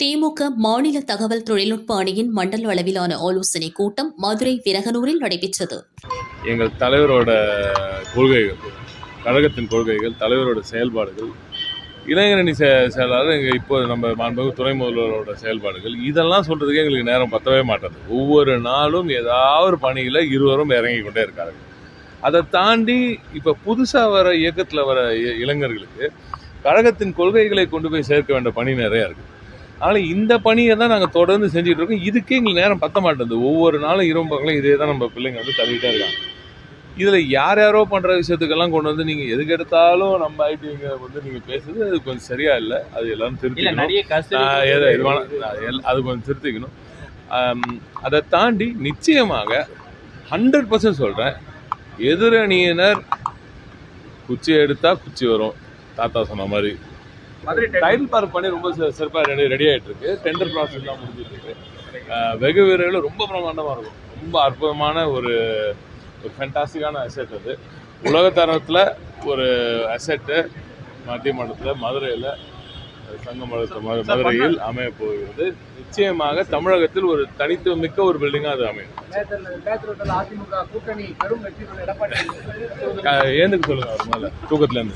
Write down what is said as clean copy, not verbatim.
திமுக மாநில தகவல் தொழில்நுட்ப அணியின் மண்டல அளவிலான ஆலோசனைக் கூட்டம் மதுரை விரகனூரில் நடைபெற்றது. எங்கள் தலைவரோட கொள்கைகள், கழகத்தின் கொள்கைகள், தலைவரோட செயல்பாடுகள், இளைஞரணி செயலாளர் எங்கள் இப்போ நம்ம மாண்புமிகு துணை முதல்வரோட செயல்பாடுகள், இதெல்லாம் சொல்றதுக்கு எங்களுக்கு நேரம் பத்தவே மாட்டாது. ஒவ்வொரு நாளும் ஏதாவது ஒரு பணியில் இருவரும் இறங்கி கொண்டே இருக்காங்க. அதை தாண்டி இப்போ புதுசாக வர இயக்கத்தில் வர இளைஞர்களுக்கு கழகத்தின் கொள்கைகளை கொண்டு போய் சேர்க்க வேண்டிய பணி நிறையா இருக்குது. அதனால் இந்த பணியை தான் நாங்கள் தொடர்ந்து செஞ்சுட்டு இருக்கோம். இதுக்கே எங்களுக்கு நேரம் பத்த மாட்டேங்குது. ஒவ்வொரு நாளும் இரவு இதே தான் நம்ம பிள்ளைங்க வந்து தள்ளிகிட்டே இருக்காங்க. இதில் யாரோ பண்ணுற விஷயத்துக்கெல்லாம் கொண்டு வந்து நீங்கள் எதுக்கு எடுத்தாலும் நம்ம ஐடிங்க வந்து நீங்கள் பேசுறது அது கொஞ்சம் சரியா இல்லை. அது எல்லாரும் திருத்திக்கணும். அது கொஞ்சம் திருத்திக்கணும். அதை தாண்டி நிச்சயமாக 100% சொல்கிறேன், எதிரணியினர் குச்சி எடுத்தால் குச்சி வரும், தாத்தா சொன்ன மாதிரி. டைட்டில் பார்க் பண்ணி ரொம்ப சிறப்பாக ரெடி ஆகிட்டு இருக்கு. டெண்டர் ப்ராசஸ்லாம் முடிஞ்சிட்டு இருக்கு. வெகு விரைவில் ரொம்ப பிரமாண்டமாக இருக்கும். ரொம்ப அற்புதமான ஒரு ஃபேண்டாஸ்டிக்கான அசெட். அது உலகத்தரத்தில் ஒரு அசெட்டு மத்திய மண்டலத்தில் மதுரையில் மதுரையில் அமைய போகிறது. நிச்சயமாக தமிழகத்தில் ஒரு தனித்துவமிக்க ஒரு பில்டிங்காக அது அமையும். ஏந்துக்கு சொல்லுங்க அவர் மேலே தூக்கத்துலேருந்து.